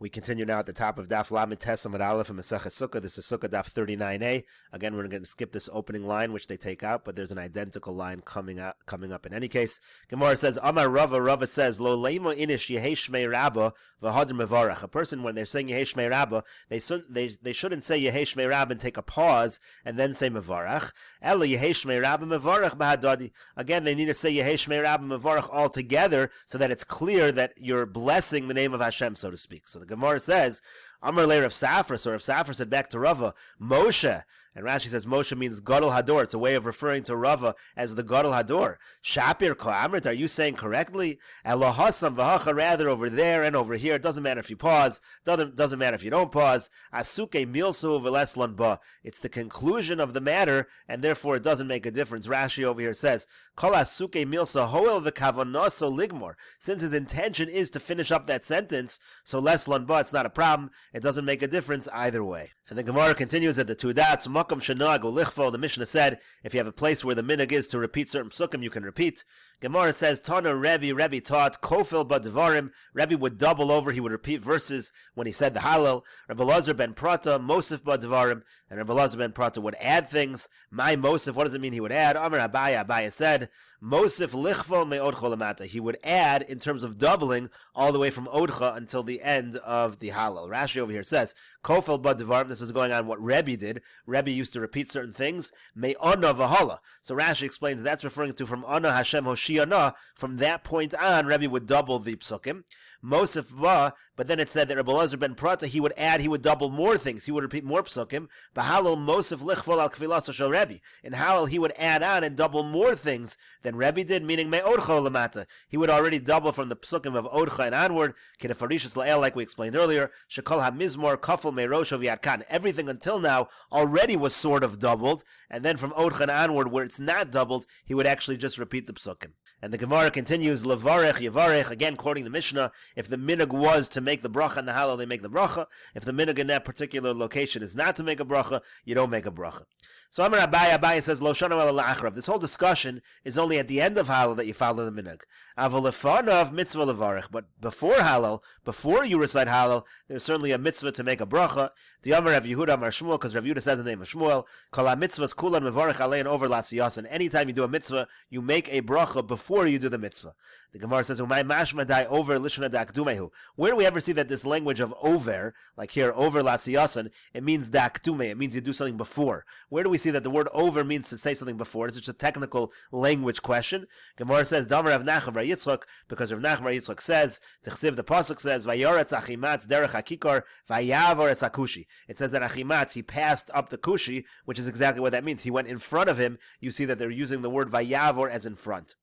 We continue now at the top of Daf Lamed Tes Amud Aleph in Meseches Sukkah. This is Sukkah Daf 39a. Again, we're going to skip this opening line, which they take out, but there's an identical line coming up in any case. Gemara says, Amar Rava, Rava says, Lo leimo inish Yehei Shmei Rabba v'hader mevarach. A person, when they're saying Yehei Shmei Rabba, they shouldn't say Yehei Shmei Rabba and take a pause and then say mevarach. Ela Yehei Shmei Rabba mevarach b'hadadi. Again, they need to say Yehei Shmei Rabba mevarach all together so that it's clear that you're blessing the name of Hashem, so to speak. So the Gemara says, Amar Le Rav Safra, so Rav Safra said back to Rava, Moshe, and Rashi says Moshe means Gadol Hador. It's a way of referring to Rava as the Gadol Hador. Shapir Ko'amrit, are you saying correctly? Elohasam v'hacha, rather over there and over here. It doesn't matter if you pause, doesn't matter if you don't pause. Asuke milsu v'les lanba. It's the conclusion of the matter, and therefore it doesn't make a difference. Rashi over here says, Kol asuke milsa hoel v'kavonoso ligmor. Since his intention is to finish up that sentence, so les lanba, it's not a problem. It doesn't make a difference either way. And the Gemara continues at the two dots. Makam shenag ulichvo. The Mishnah said, if you have a place where the minhag is to repeat certain psukim, you can repeat. Gemara says, Tana Rebbe taught, Kofil badvarim. Rebbe would double over, he would repeat verses when he said the Hallel. Rebbe Lazar ben Prata, Mosif badvarim. And Rebbe Lazar ben Prata would add things. My Mosif, what does it mean he would add? Amar Abaya said, Mosif lichvo me'odcha lamata. He would add, in terms of doubling, all the way from Odcha until the end of the Hallel. Rashi over here says, Kofil badvarim. This is going on what Rebbe did. Rebbe used to repeat certain things. Me'ona v'hala. So Rashi explains that's referring to from Ana Hashem Hoshiana. From that point on, Rebbe would double the psukim. Mosif va, but then it said that Rebbe Lazar ben Prata, he would double more things. He would repeat more psukim. B'halal Mosif lichvol al kvilaso shel Rebbe. In Hallel, he would add on and double more things than Rebbe did, meaning me'odcha lamata. He would already double from the psukim of Odcha and onward. Kinefarishas la'el, like we explained earlier. Shekol hamizmor kafel me'rosh of yadkan. Everything until now already was sort of doubled, and then from Odcha and onward, where it's not doubled, he would actually just repeat the psukim. And the Gemara continues, Levarech, Yevarech, again quoting the Mishnah, if the minhag was to make the bracha and the Hallel, they make the bracha. If the minhag in that particular location is not to make a bracha, you don't make a bracha. So Amar Abaya says, Lo shana ela la'achrav. This whole discussion is only at the end of Hallel that you follow the minhag. Aval lefanav mitzvah levarech. But before Hallel, before you recite Hallel, there's certainly a mitzvah to make a bracha. The Amar Rav Yehuda Amar Shmuel, because Rav Yehuda says the name of Shmuel, Kol ha-mitzvahs kulan mevarech alein over la'siyasan. Anytime you do a mitzvah, you make a bracha before you do the mitzvah. The Gemara says, Umay mashma dai over lishna dakdumehu. Where do we ever see that this language of over, like here, over la'siyasan, it means dakdume, it means you do something before. Where do we see that the word over means to say something before? It's just a technical language question. Gemara says, Damar Rav Nachman bar Yitzchak, because Rav Nachman bar Yitzchak says, Tichsiv, the pasuk says, Vayoretz achimatz derech hakikar, vayavor es hakushi. It says that achimatz, he passed up the kushi, which is exactly what that means. He went in front of him. You see that they're using the word vayavor as in front.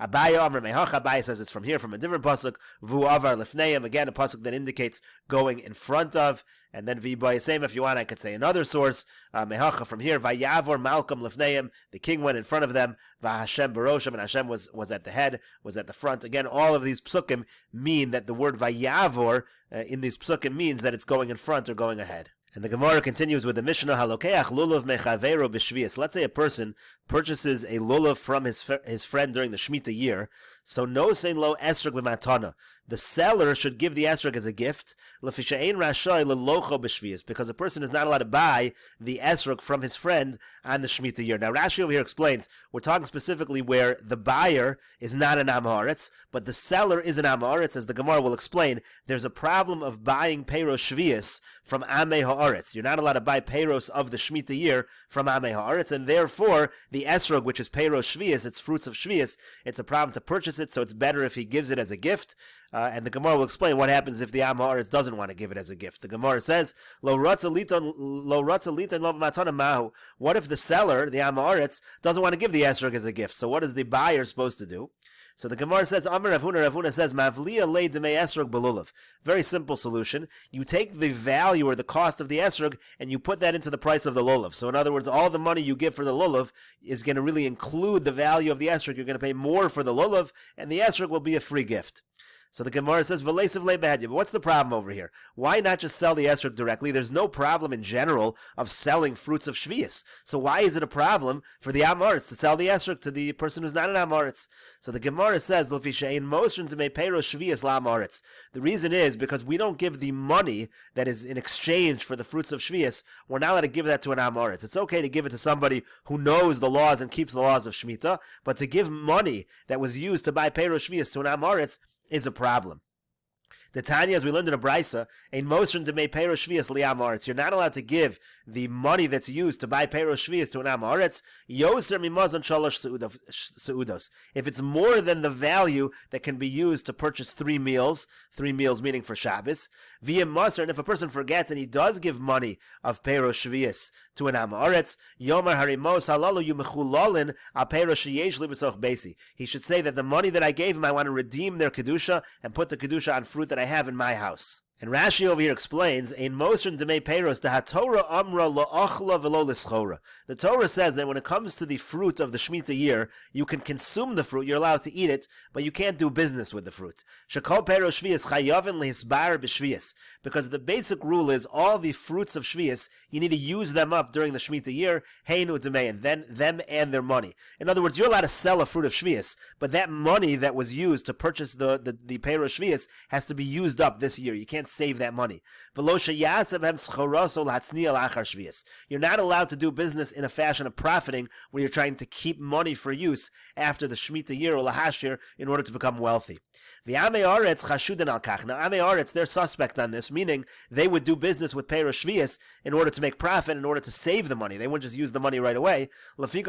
Abaya Amr Mehach, Abaya says it's from here, from a different pasuk. Vu avar lefneim, again a pasuk that indicates going in front of. And then V'boy same, if you want, I could say another source. Mehacha from here. Vayavor malkam lefneim, the king went in front of them. V'Hashem barosham, and Hashem was at the head, was at the front. Again, all of these psukim mean that the word vayavor in these psukim means that it's going in front or going ahead. And the Gemara continues with the Mishnah, Halokeach lulav mechaveiro b'shvius. Let's say a person purchases a lulav from his friend during the Shemitah year, so no sein lo esrog b'matana. The seller should give the esrog as a gift, l'fishayin rashay lelocho b'shvius, because a person is not allowed to buy the esrog from his friend on the Shemitah year. Now Rashi over here explains, we're talking specifically where the buyer is not an Am Haaretz, but the seller is an Am Haaretz, as the Gemara will explain. There's a problem of buying peiros shvius from Amei Haaretz. You're not allowed to buy peiros of the Shemitah year from Amei Haaretz, and therefore the esrog, which is peiros shvius, it's fruits of shvius, it's a problem to purchase it, so it's better if he gives it as a gift. And the Gemara will explain what happens if the Am Haaretz doesn't want to give it as a gift. The Gemara says, Lo ratza liton lo matana mahu. What if the seller, the Am Haaretz, doesn't want to give the esrog as a gift? So what is the buyer supposed to do? So the Gemara says, Amar Rav Huna says, Mavliya le demei esrog belulav. Very simple solution. You take the value or the cost of the esrog and you put that into the price of the lulav. So in other words, all the money you give for the lulav is going to really include the value of the esrog. You're going to pay more for the lulav, and the esrog will be a free gift. So the Gemara says, "V'leisav le'behadya." But what's the problem over here? Why not just sell the esrog directly? There's no problem in general of selling fruits of shvius. So why is it a problem for the Amoritz to sell the esrog to the person who's not an Amoritz? So the Gemara says, "L'fi she'ein mosrin to me'peiros shvius la'amoritz." The reason is because we don't give the money that is in exchange for the fruits of shvius. We're not allowed to give that to an Amoritz. It's okay to give it to somebody who knows the laws and keeps the laws of Shemitah, but to give money that was used to buy peiros shvius to an Amoritz is a problem. The Tanya, as we learned in a Brisa, ein mosrin demei peiros shvius li'amoritz. You're not allowed to give the money that's used to buy peiros shvius to an amoritz. Yoser mimazon shalosh seudos. If it's more than the value that can be used to purchase 3 meals meaning for Shabbos, via maser. And if a person forgets and he does give money of peiros shvius to an amoritz, yomer harimos halalu yumechulalin al peiros sheyesh li b'soch beisi. He should say that the money that I gave him, I want to redeem their kedusha and put the kedusha on fruit that I have in my house. And Rashi over here explains, "Ein mosrin demei peiros the Torah amra lo'achla v'lo l'schora." The Torah says that when it comes to the fruit of the Shemitah year, you can consume the fruit, you're allowed to eat it, but you can't do business with the fruit. Shekol peiros shvius chayavin lehisbar b'shvius. Because the basic rule is all the fruits of shvius, you need to use them up during the Shemitah year, heinu demei, and then them and their money. In other words, you're allowed to sell a fruit of shvius, but that money that was used to purchase the peiros shvius has to be used up this year. You can't save that money. You're not allowed to do business in a fashion of profiting where you're trying to keep money for use after the Shemitah year or Lahashir in order to become wealthy. Now, Amei Aretz, they're suspect on this, meaning they would do business with peiros shvius in order to make profit, in order to save the money. They wouldn't just use the money right away. Therefore,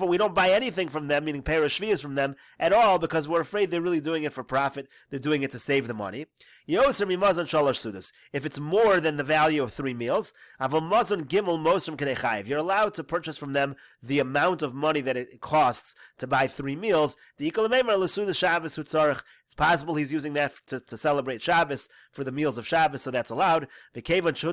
we don't buy anything from them, meaning peiros shvius from them, at all, because we're afraid they're really doing it for profit. They're doing it to save the money. If it's more than the value of 3 meals, you're allowed to purchase from them the amount of money that it costs to buy 3 meals. It's possible he's using that to celebrate Shabbos for the meals of Shabbos, so that's allowed. Once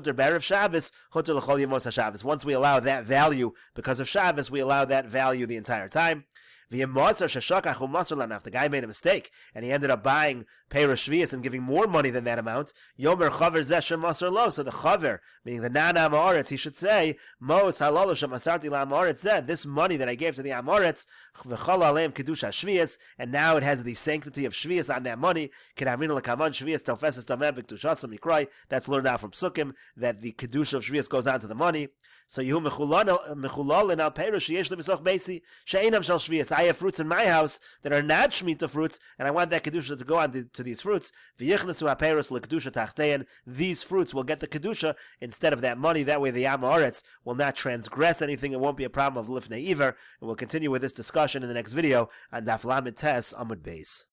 we allow that value because of Shabbos, we allow that value the entire time. If the guy made a mistake and he ended up buying peiros shvius and giving more money than that amount, yomer chaver zeh shemasar lo. So the chaver, meaning the non-amoritz, he should say, Mos halalo shemasarti la'amoritz zeh. This money that I gave to the amoritz, v'chol aleim kedusha shvius, and now it has the sanctity of shvius on that money. Kedamrin lekaman shvius tofeses tomeh b'kedushasam mikrai. That's learned out from Sukkim that the kedusha of shvius goes on to the money. So Yehu mechulalin al peiros sheyesh le'misoch beisi she'einam shel shvius. I have fruits in my house that are not Shemitah fruits, and I want that kedusha to go on to these fruits. V'yichnesu ha'peiros lekedusha tachtein. These fruits will get the kedusha instead of that money. That way the amoritz will not transgress anything. It won't be a problem of lifnei iver. And we'll continue with this discussion in the next video on Daf Lamed Tes Amud Beis.